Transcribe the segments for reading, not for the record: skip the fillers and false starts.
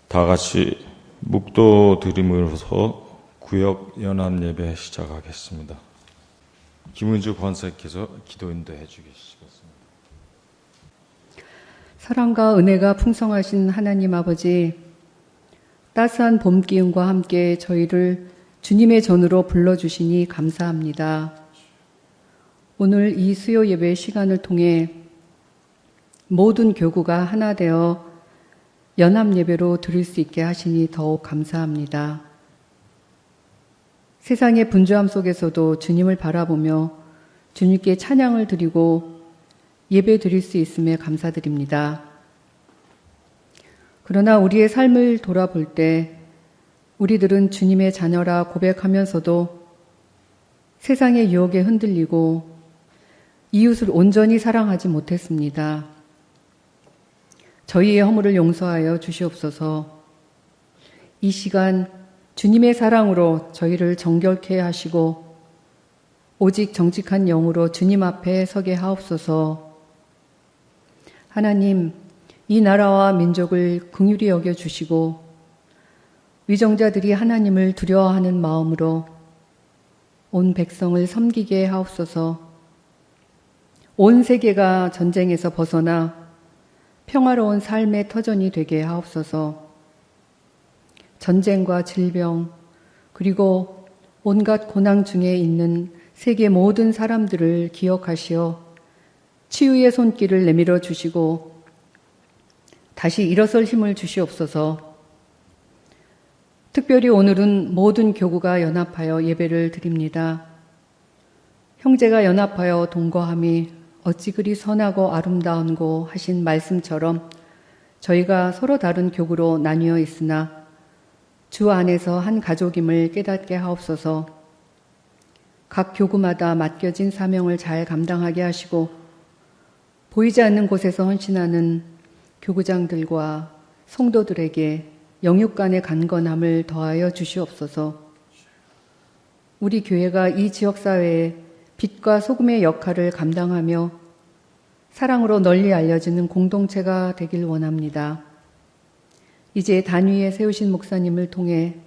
다 같이 묵도 드림으로서 구역 연합 예배 시작하겠습니다. 김은주 권사께서 기도 인도해 주시겠습니다. 사랑과 은혜가 풍성하신 하나님 아버지, 따스한 봄 기운과 함께 저희를 주님의 전으로 불러주시니 감사합니다. 오늘 이 수요 예배 시간을 통해 모든 교구가 하나 되어 연합 예배로 드릴 수 있게 하시니 더욱 감사합니다. 세상의 분주함 속에서도 주님을 바라보며 주님께 찬양을 드리고 예배 드릴 수 있음에 감사드립니다. 그러나 우리의 삶을 돌아볼 때 우리들은 주님의 자녀라 고백하면서도 세상의 유혹에 흔들리고 이웃을 온전히 사랑하지 못했습니다. 저희의 허물을 용서하여 주시옵소서. 이 시간 주님의 사랑으로 저희를 정결케 하시고 오직 정직한 영으로 주님 앞에 서게 하옵소서. 하나님, 이 나라와 민족을 긍휼히 여겨 주시고 위정자들이 하나님을 두려워하는 마음으로 온 백성을 섬기게 하옵소서. 온 세계가 전쟁에서 벗어나 평화로운 삶의 터전이 되게 하옵소서. 전쟁과 질병 그리고 온갖 고난 중에 있는 세계 모든 사람들을 기억하시어 치유의 손길을 내밀어 주시고 다시 일어설 힘을 주시옵소서. 특별히 오늘은 모든 교구가 연합하여 예배를 드립니다. 형제가 연합하여 동거함이 어찌 그리 선하고 아름다운고 하신 말씀처럼 저희가 서로 다른 교구로 나뉘어 있으나 주 안에서 한 가족임을 깨닫게 하옵소서. 각 교구마다 맡겨진 사명을 잘 감당하게 하시고 보이지 않는 곳에서 헌신하는 교구장들과 성도들에게 영육 간의 간건함을 더하여 주시옵소서. 우리 교회가 이 지역사회에 빛과 소금의 역할을 감당하며 사랑으로 널리 알려지는 공동체가 되길 원합니다. 이제 단위에 세우신 목사님을 통해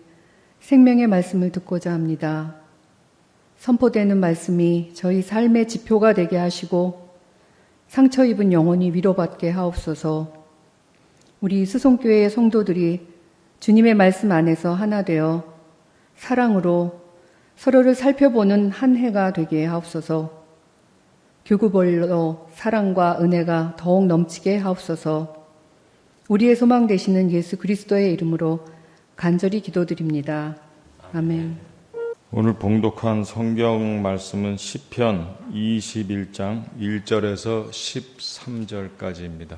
생명의 말씀을 듣고자 합니다. 선포되는 말씀이 저희 삶의 지표가 되게 하시고 상처 입은 영혼이 위로받게 하옵소서. 우리 수송교회의 성도들이 주님의 말씀 안에서 하나 되어 사랑으로 서로를 살펴보는 한 해가 되게 하옵소서. 교구별로 사랑과 은혜가 더욱 넘치게 하옵소서. 우리의 소망 되시는 예수 그리스도의 이름으로 간절히 기도드립니다. 아멘. 오늘 봉독한 성경 말씀은 시편 21장 1절에서 13절까지입니다.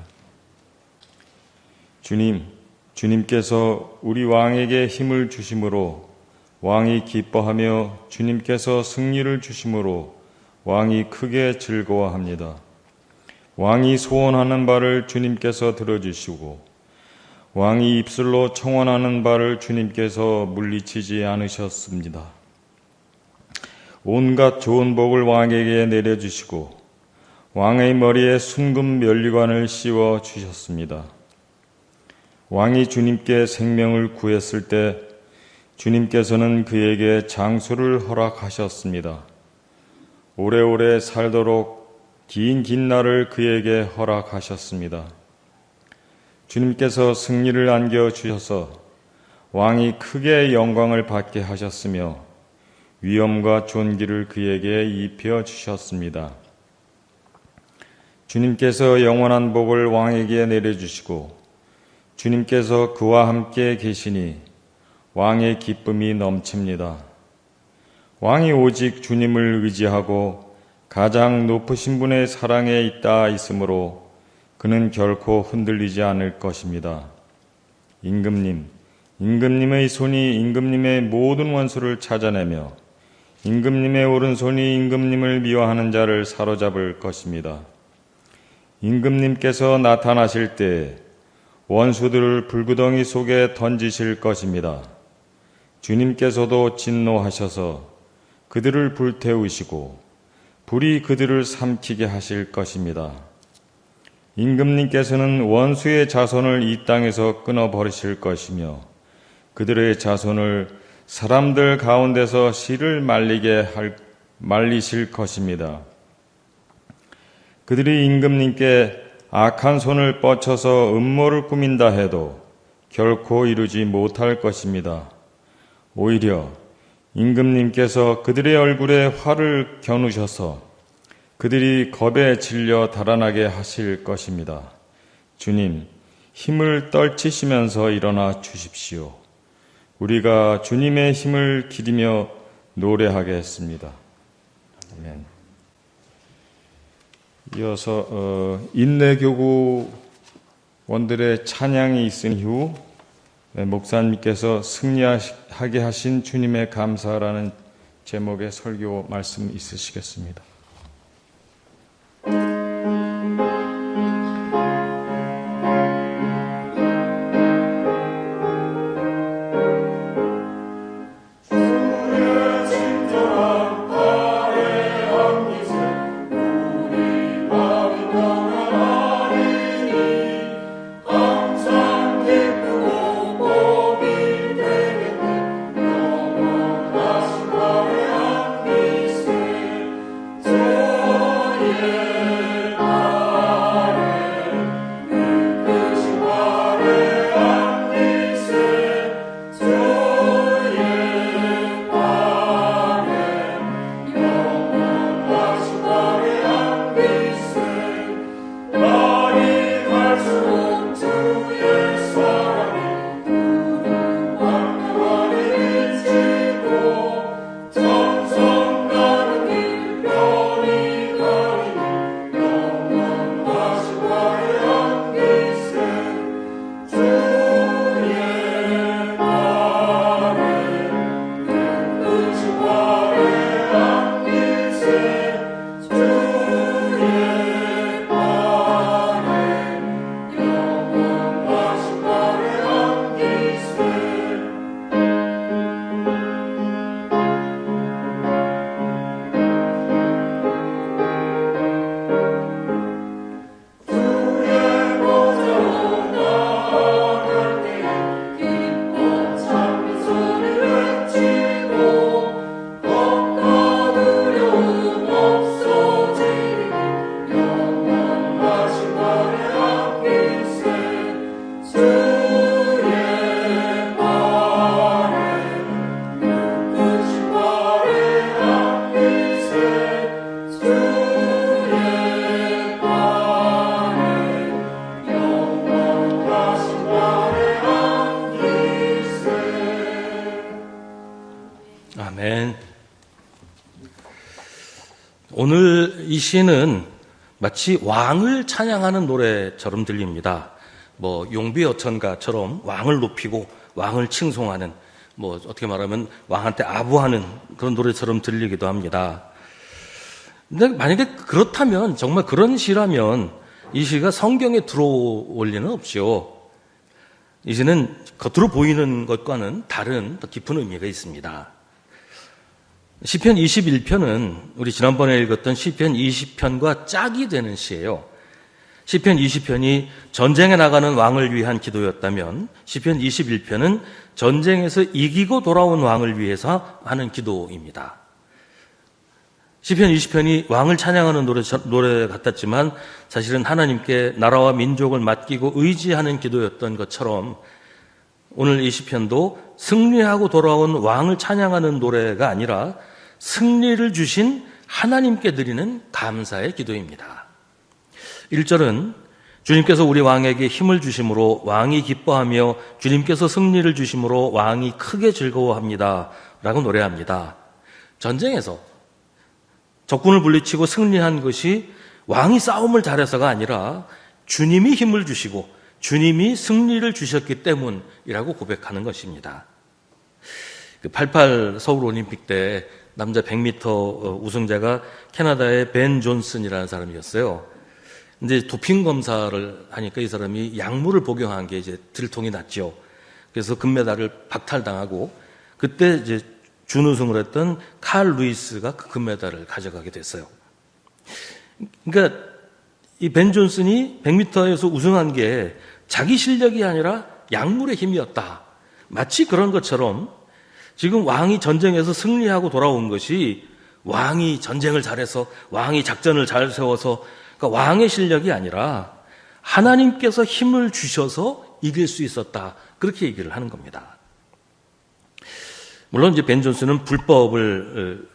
주님께서 우리 왕에게 힘을 주심으로 왕이 기뻐하며 주님께서 승리를 주심으로 왕이 크게 즐거워합니다. 왕이 소원하는 바를 주님께서 들어주시고 왕이 입술로 청원하는 바를 주님께서 물리치지 않으셨습니다. 온갖 좋은 복을 왕에게 내려주시고 왕의 머리에 순금 면류관을 씌워 주셨습니다. 왕이 주님께 생명을 구했을 때 주님께서는 그에게 장수를 허락하셨습니다. 오래오래 살도록 긴 날을 그에게 허락하셨습니다. 주님께서 승리를 안겨주셔서 왕이 크게 영광을 받게 하셨으며 위엄과 존귀를 그에게 입혀주셨습니다. 주님께서 영원한 복을 왕에게 내려주시고 주님께서 그와 함께 계시니 왕의 기쁨이 넘칩니다. 왕이 오직 주님을 의지하고 가장 높으신 분의 사랑에 있다 있으므로 그는 결코 흔들리지 않을 것입니다. 임금님의 손이 임금님의 모든 원수를 찾아내며 임금님의 오른손이 임금님을 미워하는 자를 사로잡을 것입니다. 임금님께서 나타나실 때 원수들을 불구덩이 속에 던지실 것입니다. 주님께서도 진노하셔서 그들을 불태우시고 불이 그들을 삼키게 하실 것입니다. 임금님께서는 원수의 자손을 이 땅에서 끊어버리실 것이며 그들의 자손을 사람들 가운데서 씨를 말리실 것입니다. 그들이 임금님께 악한 손을 뻗쳐서 음모를 꾸민다 해도 결코 이루지 못할 것입니다. 오히려 임금님께서 그들의 얼굴에 화를 겨누셔서 그들이 겁에 질려 달아나게 하실 것입니다. 주님, 힘을 떨치시면서 일어나 주십시오. 우리가 주님의 힘을 기리며 노래하겠습니다. 아멘. 이어서 인내교구원들의 찬양이 있은 이후 목사님께서 승리하게 하신 주님의 감사라는 제목의 설교 말씀 있으시겠습니다. 아멘. 오늘 이 시는 마치 왕을 찬양하는 노래처럼 들립니다. 용비어천가처럼 왕을 높이고 왕을 칭송하는, 어떻게 말하면 왕한테 아부하는 그런 노래처럼 들리기도 합니다. 근데 만약에 그렇다면, 정말 그런 시라면 이 시가 성경에 들어올 리는 없죠. 이 시는 겉으로 보이는 것과는 다른 더 깊은 의미가 있습니다. 시편 21편은 우리 지난번에 읽었던 시편 20편과 짝이 되는 시예요. 시편 20편이 전쟁에 나가는 왕을 위한 기도였다면 시편 21편은 전쟁에서 이기고 돌아온 왕을 위해서 하는 기도입니다. 시편 20편이 왕을 찬양하는 노래 같았지만 사실은 하나님께 나라와 민족을 맡기고 의지하는 기도였던 것처럼 오늘 이 시편도 승리하고 돌아온 왕을 찬양하는 노래가 아니라 승리를 주신 하나님께 드리는 감사의 기도입니다. 1절은 주님께서 우리 왕에게 힘을 주심으로 왕이 기뻐하며 주님께서 승리를 주심으로 왕이 크게 즐거워합니다 라고 노래합니다. 전쟁에서 적군을 물리치고 승리한 것이 왕이 싸움을 잘해서가 아니라 주님이 힘을 주시고 주님이 승리를 주셨기 때문이라고 고백하는 것입니다. 88 서울올림픽 때 남자 100m 우승자가 캐나다의 벤 존슨이라는 사람이었어요. 근데 도핑 검사를 하니까 이 사람이 약물을 복용한 게 이제 들통이 났죠. 그래서 금메달을 박탈당하고 그때 이제 준우승을 했던 칼 루이스가 그 금메달을 가져가게 됐어요. 그러니까 이 벤 존슨이 100m에서 우승한 게 자기 실력이 아니라 약물의 힘이었다. 마치 그런 것처럼 지금 왕이 전쟁에서 승리하고 돌아온 것이 왕이 전쟁을 잘해서 왕이 작전을 잘 세워서 그러니까 왕의 실력이 아니라 하나님께서 힘을 주셔서 이길 수 있었다. 그렇게 얘기를 하는 겁니다. 물론 이제 벤 존슨은 불법을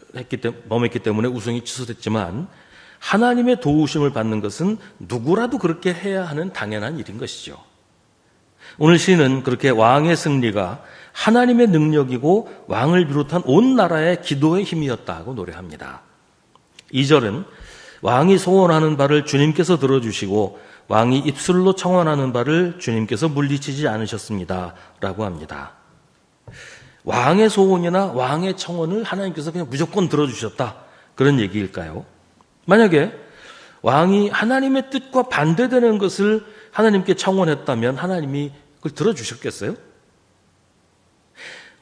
범했기 때문에 우승이 취소됐지만 하나님의 도우심을 받는 것은 누구라도 그렇게 해야 하는 당연한 일인 것이죠. 오늘 시는 그렇게 왕의 승리가 하나님의 능력이고 왕을 비롯한 온 나라의 기도의 힘이었다고 노래합니다. 2절은 왕이 소원하는 바를 주님께서 들어주시고 왕이 입술로 청원하는 바를 주님께서 물리치지 않으셨습니다. 라고 합니다. 왕의 소원이나 왕의 청원을 하나님께서 그냥 무조건 들어주셨다. 그런 얘기일까요? 만약에 왕이 하나님의 뜻과 반대되는 것을 하나님께 청원했다면 하나님이 그걸 들어주셨겠어요?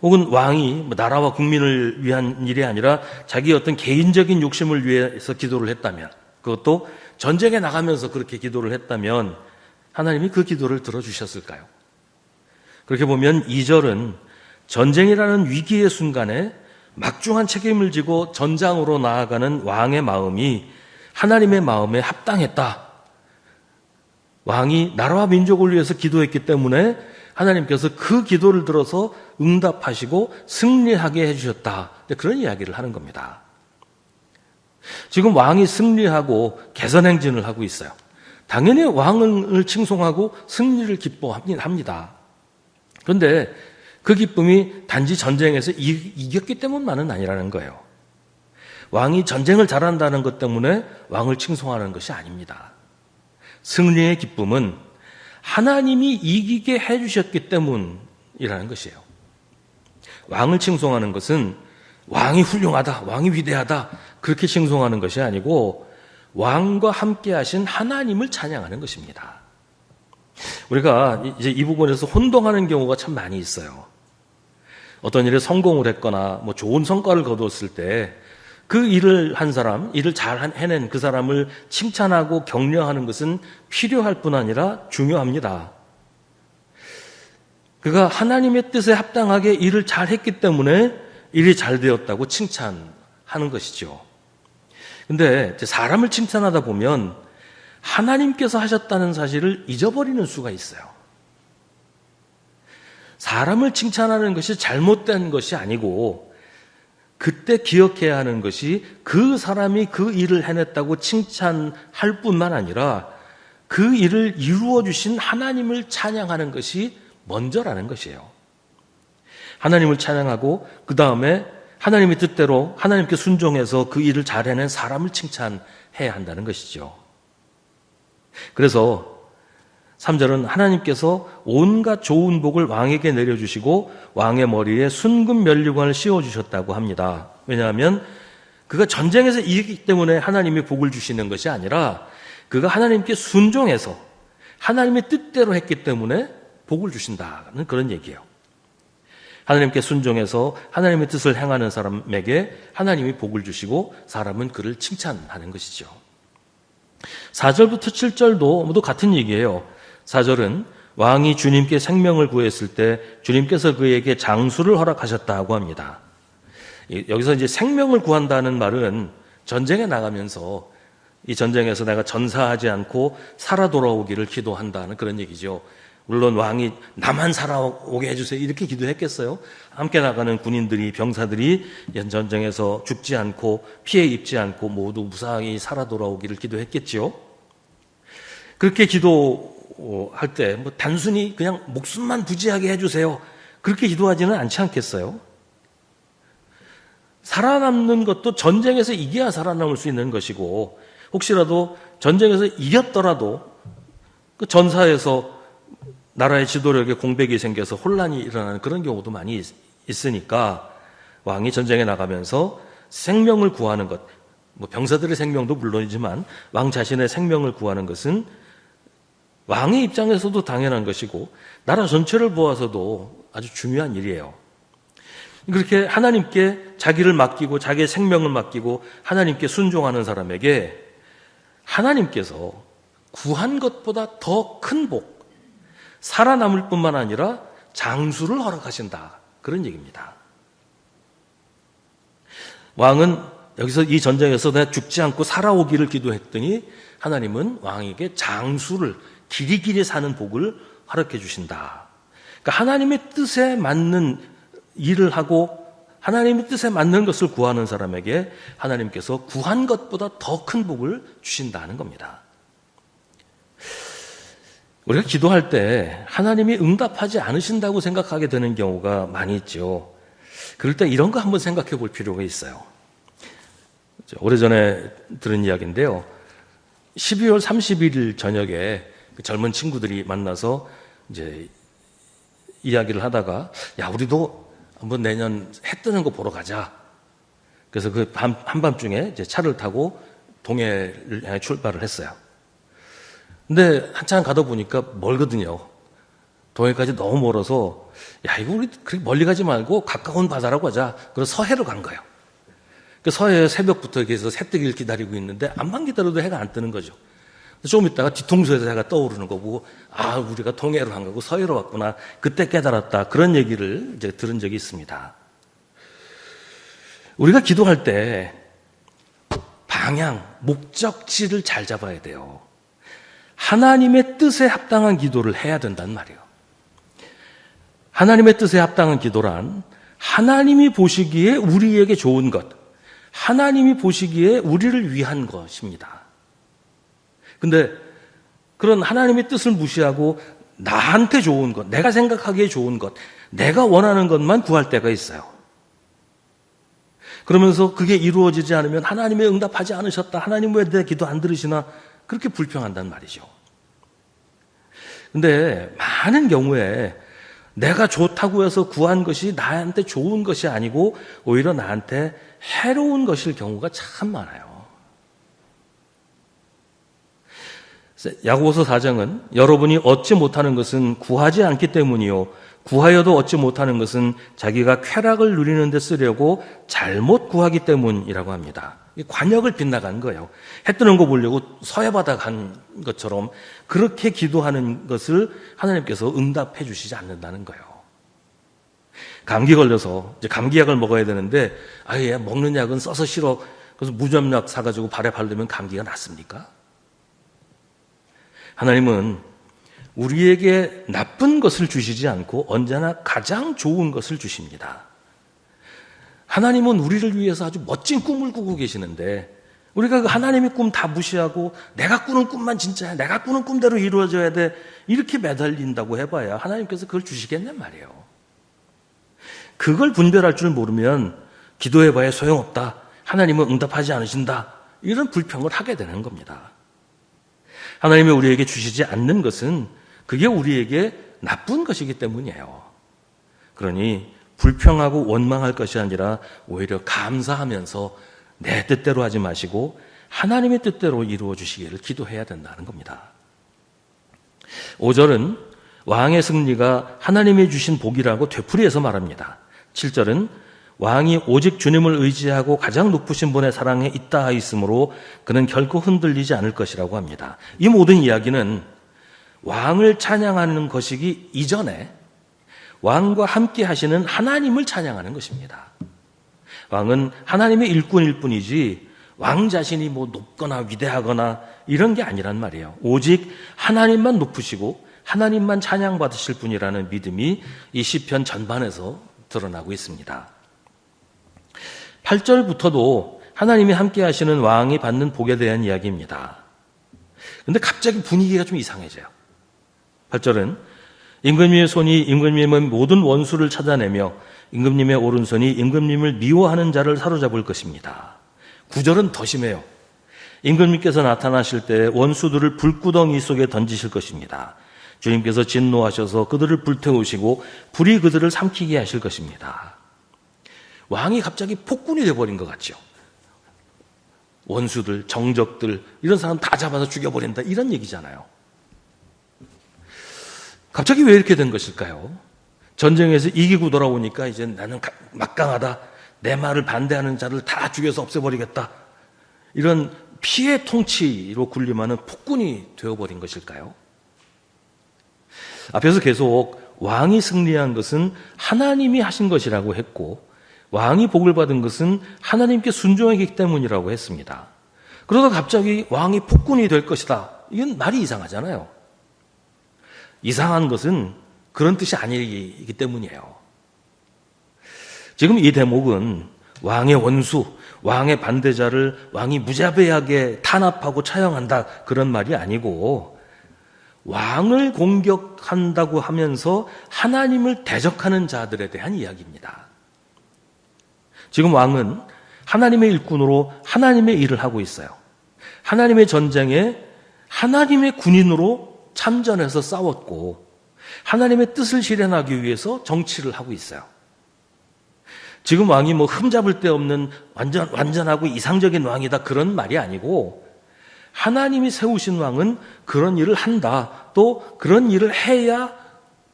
혹은 왕이 나라와 국민을 위한 일이 아니라 자기 어떤 개인적인 욕심을 위해서 기도를 했다면, 그것도 전쟁에 나가면서 그렇게 기도를 했다면 하나님이 그 기도를 들어주셨을까요? 그렇게 보면 2절은 전쟁이라는 위기의 순간에 막중한 책임을 지고 전장으로 나아가는 왕의 마음이 하나님의 마음에 합당했다. 왕이 나라와 민족을 위해서 기도했기 때문에 하나님께서 그 기도를 들어서 응답하시고 승리하게 해주셨다. 그런 이야기를 하는 겁니다. 지금 왕이 승리하고 개선행진을 하고 있어요. 당연히 왕을 칭송하고 승리를 기뻐합니다. 그런데 그 기쁨이 단지 전쟁에서 이겼기 때문만은 아니라는 거예요. 왕이 전쟁을 잘한다는 것 때문에 왕을 칭송하는 것이 아닙니다. 승리의 기쁨은 하나님이 이기게 해주셨기 때문이라는 것이에요. 왕을 칭송하는 것은 왕이 훌륭하다, 왕이 위대하다 그렇게 칭송하는 것이 아니고 왕과 함께 하신 하나님을 찬양하는 것입니다. 우리가 이제 이 부분에서 혼동하는 경우가 참 많이 있어요. 어떤 일에 성공을 했거나 좋은 성과를 거두었을 때 그 일을 한 사람, 일을 잘 해낸 그 사람을 칭찬하고 격려하는 것은 필요할 뿐 아니라 중요합니다. 그가 하나님의 뜻에 합당하게 일을 잘 했기 때문에 일이 잘 되었다고 칭찬하는 것이죠. 근데 사람을 칭찬하다 보면 하나님께서 하셨다는 사실을 잊어버리는 수가 있어요. 사람을 칭찬하는 것이 잘못된 것이 아니고 그때 기억해야 하는 것이 그 사람이 그 일을 해냈다고 칭찬할 뿐만 아니라 그 일을 이루어 주신 하나님을 찬양하는 것이 먼저라는 것이에요. 하나님을 찬양하고 그 다음에 하나님의 뜻대로 하나님께 순종해서 그 일을 잘 해낸 사람을 칭찬해야 한다는 것이죠. 그래서 3절은 하나님께서 온갖 좋은 복을 왕에게 내려주시고 왕의 머리에 순금 면류관을 씌워주셨다고 합니다. 왜냐하면 그가 전쟁에서 이기기 때문에 하나님이 복을 주시는 것이 아니라 그가 하나님께 순종해서 하나님의 뜻대로 했기 때문에 복을 주신다는 그런 얘기예요. 하나님께 순종해서 하나님의 뜻을 행하는 사람에게 하나님이 복을 주시고 사람은 그를 칭찬하는 것이죠. 4절부터 7절도 모두 같은 얘기예요. 4절은 왕이 주님께 생명을 구했을 때 주님께서 그에게 장수를 허락하셨다고 합니다. 여기서 이제 생명을 구한다는 말은 전쟁에 나가면서 이 전쟁에서 내가 전사하지 않고 살아 돌아오기를 기도한다는 그런 얘기죠. 물론 왕이 나만 살아오게 해주세요 이렇게 기도했겠어요? 함께 나가는 군인들이 병사들이 전쟁에서 죽지 않고 피해 입지 않고 모두 무사히 살아 돌아오기를 기도했겠죠. 그렇게 기도할 때 단순히 그냥 목숨만 부지하게 해주세요 그렇게 기도하지는 않지 않겠어요? 살아남는 것도 전쟁에서 이겨야 살아남을 수 있는 것이고 혹시라도 전쟁에서 이겼더라도 그 전사에서 나라의 지도력에 공백이 생겨서 혼란이 일어나는 그런 경우도 많이 있으니까 왕이 전쟁에 나가면서 생명을 구하는 것, 병사들의 생명도 물론이지만 왕 자신의 생명을 구하는 것은 왕의 입장에서도 당연한 것이고 나라 전체를 보아서도 아주 중요한 일이에요. 그렇게 하나님께 자기를 맡기고 자기의 생명을 맡기고 하나님께 순종하는 사람에게 하나님께서 구한 것보다 더 큰 복, 살아남을 뿐만 아니라 장수를 허락하신다. 그런 얘기입니다. 왕은 여기서 이 전쟁에서 내가 죽지 않고 살아오기를 기도했더니 하나님은 왕에게 장수를 길이길이 사는 복을 허락해 주신다. 그러니까 하나님의 뜻에 맞는 일을 하고 하나님의 뜻에 맞는 것을 구하는 사람에게 하나님께서 구한 것보다 더 큰 복을 주신다는 겁니다. 우리가 기도할 때 하나님이 응답하지 않으신다고 생각하게 되는 경우가 많이 있죠. 그럴 때 이런 거 한번 생각해 볼 필요가 있어요. 오래전에 들은 이야기인데요. 12월 31일 저녁에 젊은 친구들이 만나서 이제 이야기를 하다가 야, 우리도 한번 내년 해 뜨는 거 보러 가자. 그래서 그 한밤중에 이제 차를 타고 동해를 향해 출발을 했어요. 근데 한참 가다 보니까 멀거든요. 동해까지 너무 멀어서 야, 이거 우리 그렇게 멀리 가지 말고 가까운 바다라고 하자. 그래서 서해로 간 거예요. 그 서해 새벽부터 이렇게 해서 새뜨기를 기다리고 있는데 암만 기다려도 해가 안 뜨는 거죠. 좀 있다가 뒤통수에서 해가 떠오르는 거 보고 아, 우리가 동해로 간 거고 서해로 왔구나. 그때 깨달았다. 그런 얘기를 이제 들은 적이 있습니다. 우리가 기도할 때 방향, 목적지를 잘 잡아야 돼요. 하나님의 뜻에 합당한 기도를 해야 된단 말이에요. 하나님의 뜻에 합당한 기도란 하나님이 보시기에 우리에게 좋은 것, 하나님이 보시기에 우리를 위한 것입니다. 근데 그런 하나님의 뜻을 무시하고 나한테 좋은 것, 내가 생각하기에 좋은 것, 내가 원하는 것만 구할 때가 있어요. 그러면서 그게 이루어지지 않으면 하나님이 응답하지 않으셨다. 하나님 왜 내 기도 안 들으시나? 그렇게 불평한단 말이죠. 근데 많은 경우에 내가 좋다고 해서 구한 것이 나한테 좋은 것이 아니고 오히려 나한테 해로운 것일 경우가 참 많아요. 야고보서 4장은 여러분이 얻지 못하는 것은 구하지 않기 때문이요 구하여도 얻지 못하는 것은 자기가 쾌락을 누리는 데 쓰려고 잘못 구하기 때문이라고 합니다. 관역을 빗나간 거예요. 해 뜨는 거 보려고 서해바다 간 것처럼 그렇게 기도하는 것을 하나님께서 응답해 주시지 않는다는 거예요. 감기 걸려서 이제 감기약을 먹어야 되는데 아예 먹는 약은 써서 싫어. 그래서 무좀약 사가지고 발에 바르면 감기가 낫습니까? 하나님은 우리에게 나쁜 것을 주시지 않고 언제나 가장 좋은 것을 주십니다. 하나님은 우리를 위해서 아주 멋진 꿈을 꾸고 계시는데 우리가 그 하나님의 꿈 다 무시하고 내가 꾸는 꿈만 진짜야, 내가 꾸는 꿈대로 이루어져야 돼 이렇게 매달린다고 해봐야 하나님께서 그걸 주시겠냔 말이에요. 그걸 분별할 줄 모르면 기도해봐야 소용없다, 하나님은 응답하지 않으신다, 이런 불평을 하게 되는 겁니다. 하나님이 우리에게 주시지 않는 것은 그게 우리에게 나쁜 것이기 때문이에요. 그러니 불평하고 원망할 것이 아니라 오히려 감사하면서 내 뜻대로 하지 마시고 하나님의 뜻대로 이루어 주시기를 기도해야 된다는 겁니다. 5절은 왕의 승리가 하나님이 주신 복이라고 되풀이해서 말합니다. 7절은 왕이 오직 주님을 의지하고 가장 높으신 분의 사랑에 있다 하였으므로 그는 결코 흔들리지 않을 것이라고 합니다. 이 모든 이야기는 왕을 찬양하는 것이기 이전에 왕과 함께 하시는 하나님을 찬양하는 것입니다. 왕은 하나님의 일꾼일 뿐이지 왕 자신이 뭐 높거나 위대하거나 이런 게 아니란 말이에요. 오직 하나님만 높으시고 하나님만 찬양받으실 분이라는 믿음이 이 시편 전반에서 드러나고 있습니다. 8절부터도 하나님이 함께 하시는 왕이 받는 복에 대한 이야기입니다. 그런데 갑자기 분위기가 좀 이상해져요. 8절은 임금님의 손이 임금님의 모든 원수를 찾아내며 임금님의 오른손이 임금님을 미워하는 자를 사로잡을 것입니다. 9절은 더 심해요. 임금님께서 나타나실 때 원수들을 불구덩이 속에 던지실 것입니다. 주님께서 진노하셔서 그들을 불태우시고 불이 그들을 삼키게 하실 것입니다. 왕이 갑자기 폭군이 되어버린 것 같죠. 원수들, 정적들 이런 사람 다 잡아서 죽여버린다 이런 얘기잖아요. 갑자기 왜 이렇게 된 것일까요? 전쟁에서 이기고 돌아오니까 이제 나는 막강하다, 내 말을 반대하는 자를 다 죽여서 없애버리겠다, 이런 피해 통치로 군림하는 폭군이 되어버린 것일까요? 앞에서 계속 왕이 승리한 것은 하나님이 하신 것이라고 했고 왕이 복을 받은 것은 하나님께 순종했기 때문이라고 했습니다. 그러다 갑자기 왕이 폭군이 될 것이다. 이건 말이 이상하잖아요. 이상한 것은 그런 뜻이 아니기 때문이에요. 지금 이 대목은 왕의 원수, 왕의 반대자를 왕이 무자비하게 탄압하고 처형한다 그런 말이 아니고 왕을 공격한다고 하면서 하나님을 대적하는 자들에 대한 이야기입니다. 지금 왕은 하나님의 일꾼으로 하나님의 일을 하고 있어요. 하나님의 전쟁에 하나님의 군인으로 참전해서 싸웠고 하나님의 뜻을 실현하기 위해서 정치를 하고 있어요. 지금 왕이 뭐 흠잡을 데 없는 완전하고 이상적인 왕이다 그런 말이 아니고 하나님이 세우신 왕은 그런 일을 한다. 또 그런 일을 해야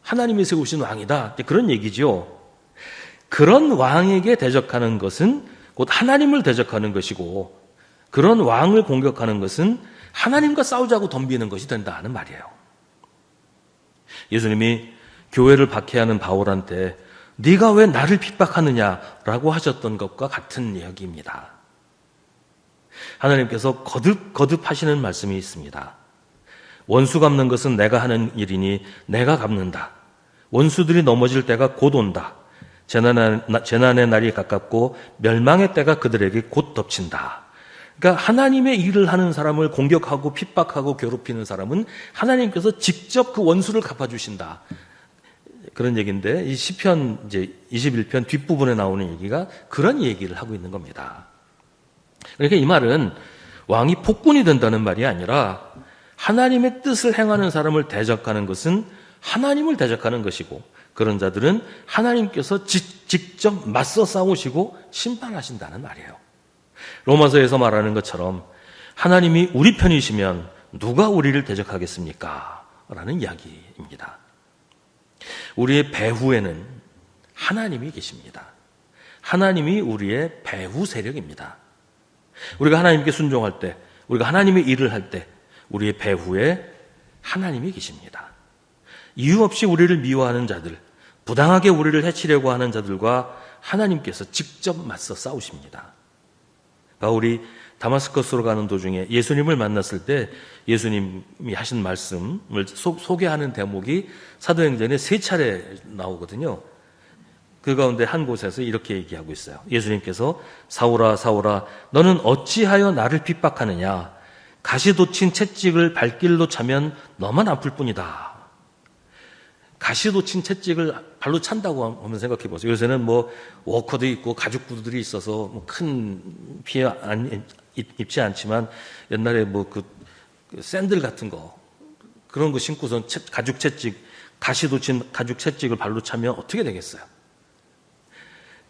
하나님이 세우신 왕이다. 그런 얘기죠. 그런 왕에게 대적하는 것은 곧 하나님을 대적하는 것이고 그런 왕을 공격하는 것은 하나님과 싸우자고 덤비는 것이 된다는 말이에요. 예수님이 교회를 박해하는 바울한테 네가 왜 나를 핍박하느냐라고 하셨던 것과 같은 이야기입니다. 하나님께서 거듭 하시는 말씀이 있습니다. 원수 갚는 것은 내가 하는 일이니 내가 갚는다. 원수들이 넘어질 때가 곧 온다. 재난의 날이 가깝고 멸망의 때가 그들에게 곧 덮친다. 그러니까 하나님의 일을 하는 사람을 공격하고 핍박하고 괴롭히는 사람은 하나님께서 직접 그 원수를 갚아주신다. 그런 얘기인데 이 시편 이제 21편 뒷부분에 나오는 얘기가 그런 얘기를 하고 있는 겁니다. 그러니까 이 말은 왕이 폭군이 된다는 말이 아니라 하나님의 뜻을 행하는 사람을 대적하는 것은 하나님을 대적하는 것이고 그런 자들은 하나님께서 직접 맞서 싸우시고 심판하신다는 말이에요. 로마서에서 말하는 것처럼 하나님이 우리 편이시면 누가 우리를 대적하겠습니까? 라는 이야기입니다. 우리의 배후에는 하나님이 계십니다. 하나님이 우리의 배후 세력입니다. 우리가 하나님께 순종할 때, 우리가 하나님의 일을 할 때 우리의 배후에 하나님이 계십니다. 이유 없이 우리를 미워하는 자들, 부당하게 우리를 해치려고 하는 자들과 하나님께서 직접 맞서 싸우십니다. 바울이 다마스커스로 가는 도중에 예수님을 만났을 때 예수님이 하신 말씀을 소개하는 대목이 사도행전에 3차례 나오거든요. 그 가운데 한 곳에서 이렇게 얘기하고 있어요. 예수님께서 사울아 사울아 너는 어찌하여 나를 핍박하느냐 가시돋친 채찍을 발길로 차면 너만 아플 뿐이다. 가시돋친 채찍을 발로 찬다고 한번 생각해 보세요. 요새는 뭐 워커도 있고 가죽 구두들이 있어서 뭐 큰 피해 입지 않지만 옛날에 뭐 그 샌들 같은 거 그런 거 신고선 가죽 채찍 가시돋친 가죽 채찍을 발로 차면 어떻게 되겠어요?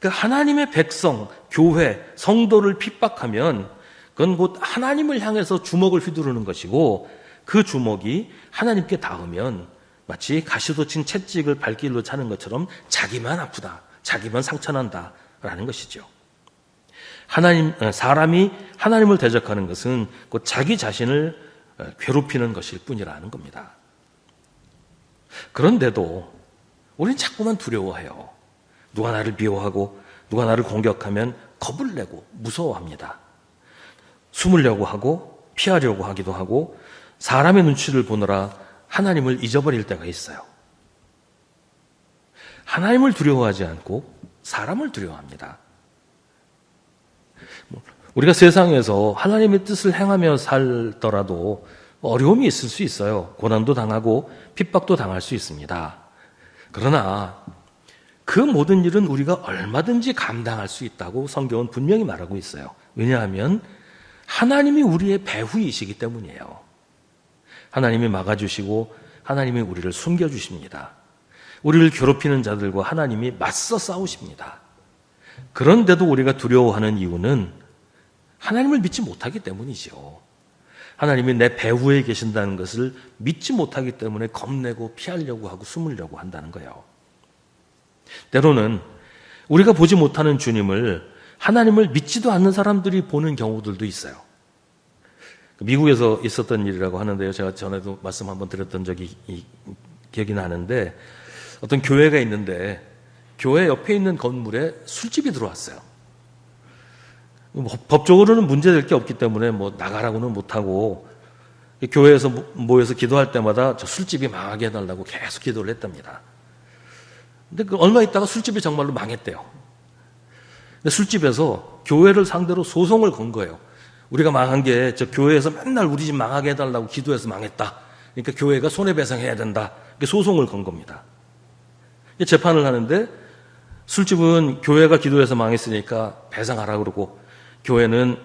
그러니까 하나님의 백성, 교회, 성도를 핍박하면 그건 곧 하나님을 향해서 주먹을 휘두르는 것이고 그 주먹이 하나님께 닿으면 마치 가시돋친 채찍을 발길로 차는 것처럼 자기만 아프다, 자기만 상처난다라는 것이죠. 사람이 하나님을 대적하는 것은 곧 자기 자신을 괴롭히는 것일 뿐이라는 겁니다. 그런데도 우리는 자꾸만 두려워해요. 누가 나를 미워하고 누가 나를 공격하면 겁을 내고 무서워합니다. 숨으려고 하고 피하려고 하기도 하고 사람의 눈치를 보느라 하나님을 잊어버릴 때가 있어요. 하나님을 두려워하지 않고 사람을 두려워합니다. 우리가 세상에서 하나님의 뜻을 행하며 살더라도 어려움이 있을 수 있어요. 고난도 당하고 핍박도 당할 수 있습니다. 그러나 그 모든 일은 우리가 얼마든지 감당할 수 있다고 성경은 분명히 말하고 있어요. 왜냐하면 하나님이 우리의 배후이시기 때문이에요. 하나님이 막아주시고 하나님이 우리를 숨겨주십니다. 우리를 괴롭히는 자들과 하나님이 맞서 싸우십니다. 그런데도 우리가 두려워하는 이유는 하나님을 믿지 못하기 때문이죠. 하나님이 내 배후에 계신다는 것을 믿지 못하기 때문에 겁내고 피하려고 하고 숨으려고 한다는 거예요. 때로는 우리가 보지 못하는 주님을 하나님을 믿지도 않는 사람들이 보는 경우들도 있어요. 미국에서 있었던 일이라고 하는데요. 제가 전에도 말씀 한번 드렸던 적이 기억이 나는데 어떤 교회가 있는데 교회 옆에 있는 건물에 술집이 들어왔어요. 법적으로는 문제될 게 없기 때문에 뭐 나가라고는 못하고 교회에서 모여서 기도할 때마다 저 술집이 망하게 해달라고 계속 기도를 했답니다. 근데 얼마 있다가 술집이 정말로 망했대요. 근데 술집에서 교회를 상대로 소송을 건 거예요. 우리가 망한 게 저 교회에서 맨날 우리 집 망하게 해달라고 기도해서 망했다. 그러니까 교회가 손해배상해야 된다. 이렇게 소송을 건 겁니다. 재판을 하는데 술집은 교회가 기도해서 망했으니까 배상하라 그러고 교회는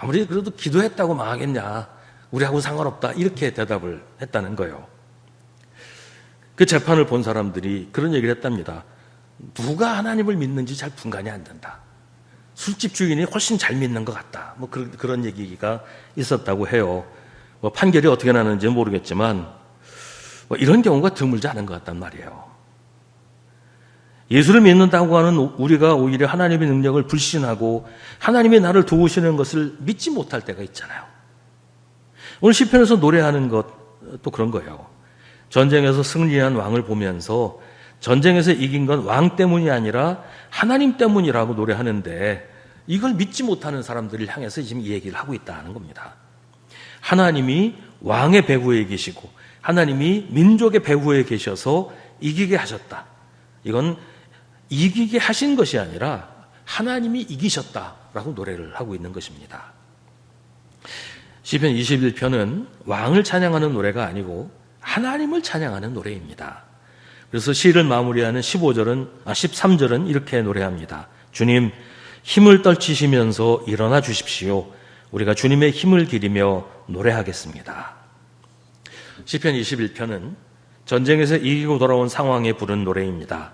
아무리 그래도 기도했다고 망하겠냐. 우리하고는 상관없다. 이렇게 대답을 했다는 거예요. 그 재판을 본 사람들이 그런 얘기를 했답니다. 누가 하나님을 믿는지 잘 분간이 안 된다. 술집 주인이 훨씬 잘 믿는 것 같다. 뭐 그런 얘기가 있었다고 해요. 뭐 판결이 어떻게 나는지는 모르겠지만 뭐 이런 경우가 드물지 않은 것 같단 말이에요. 예수를 믿는다고 하는 우리가 오히려 하나님의 능력을 불신하고 하나님이 나를 도우시는 것을 믿지 못할 때가 있잖아요. 오늘 시편에서 노래하는 것도 그런 거예요. 전쟁에서 승리한 왕을 보면서 전쟁에서 이긴 건 왕 때문이 아니라 하나님 때문이라고 노래하는데 이걸 믿지 못하는 사람들을 향해서 지금 이 얘기를 하고 있다는 겁니다. 하나님이 왕의 배후에 계시고 하나님이 민족의 배후에 계셔서 이기게 하셨다. 이건 이기게 하신 것이 아니라 하나님이 이기셨다라고 노래를 하고 있는 것입니다. 시편 21편은 왕을 찬양하는 노래가 아니고 하나님을 찬양하는 노래입니다. 그래서 시를 마무리하는 13절은 이렇게 노래합니다. 주님, 힘을 떨치시면서 일어나 주십시오. 우리가 주님의 힘을 기리며 노래하겠습니다. 시편 21편은 전쟁에서 이기고 돌아온 상황에 부른 노래입니다.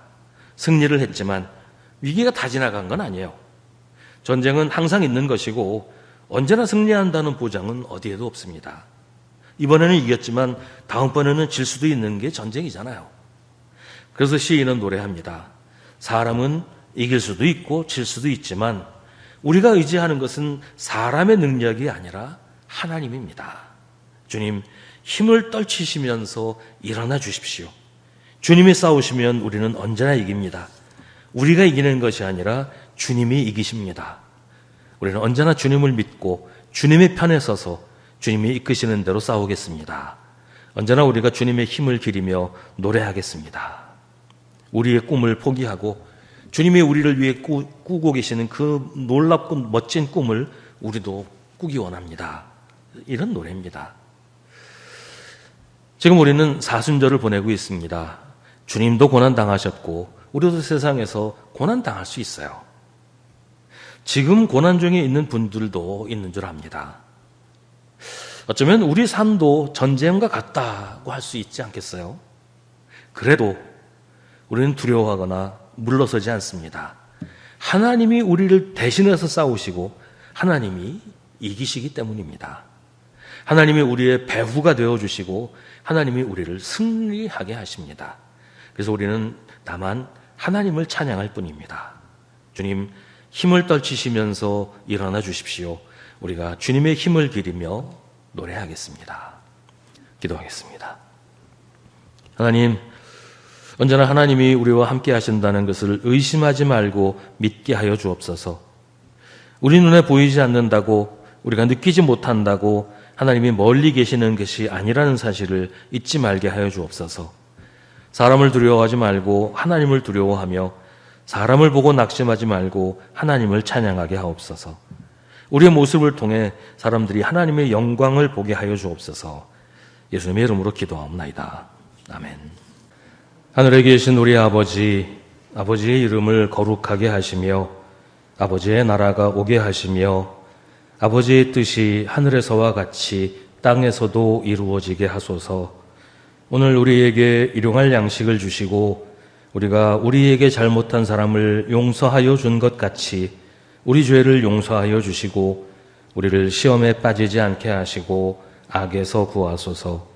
승리를 했지만 위기가 다 지나간 건 아니에요. 전쟁은 항상 있는 것이고 언제나 승리한다는 보장은 어디에도 없습니다. 이번에는 이겼지만 다음번에는 질 수도 있는 게 전쟁이잖아요. 그래서 시인은 노래합니다. 사람은 이길 수도 있고 질 수도 있지만 우리가 의지하는 것은 사람의 능력이 아니라 하나님입니다. 주님, 힘을 떨치시면서 일어나 주십시오. 주님이 싸우시면 우리는 언제나 이깁니다. 우리가 이기는 것이 아니라 주님이 이기십니다. 우리는 언제나 주님을 믿고 주님의 편에 서서 주님이 이끄시는 대로 싸우겠습니다. 언제나 우리가 주님의 힘을 기리며 노래하겠습니다. 우리의 꿈을 포기하고 주님이 우리를 위해 꾸고 계시는 그 놀랍고 멋진 꿈을 우리도 꾸기 원합니다. 이런 노래입니다. 지금 우리는 사순절을 보내고 있습니다. 주님도 고난당하셨고 우리도 세상에서 고난당할 수 있어요. 지금 고난 중에 있는 분들도 있는 줄 압니다. 어쩌면 우리 삶도 전쟁과 같다고 할 수 있지 않겠어요? 그래도 우리는 두려워하거나 물러서지 않습니다. 하나님이 우리를 대신해서 싸우시고 하나님이 이기시기 때문입니다. 하나님이 우리의 배후가 되어주시고 하나님이 우리를 승리하게 하십니다. 그래서 우리는 다만 하나님을 찬양할 뿐입니다. 주님, 힘을 떨치시면서 일어나 주십시오. 우리가 주님의 힘을 기리며 노래하겠습니다. 기도하겠습니다. 하나님, 언제나 하나님이 우리와 함께 하신다는 것을 의심하지 말고 믿게 하여 주옵소서. 우리 눈에 보이지 않는다고, 우리가 느끼지 못한다고 하나님이 멀리 계시는 것이 아니라는 사실을 잊지 말게 하여 주옵소서. 사람을 두려워하지 말고 하나님을 두려워하며 사람을 보고 낙심하지 말고 하나님을 찬양하게 하옵소서. 우리의 모습을 통해 사람들이 하나님의 영광을 보게 하여 주옵소서. 예수님의 이름으로 기도하옵나이다. 아멘. 하늘에 계신 우리 아버지, 아버지의 이름을 거룩하게 하시며 아버지의 나라가 오게 하시며 아버지의 뜻이 하늘에서와 같이 땅에서도 이루어지게 하소서. 오늘 우리에게 일용할 양식을 주시고 우리가 우리에게 잘못한 사람을 용서하여 준 것 같이 우리 죄를 용서하여 주시고 우리를 시험에 빠지지 않게 하시고 악에서 구하소서.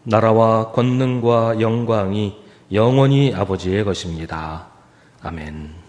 나라와 권능과 영광이 영원히 아버지의 것입니다. 아멘.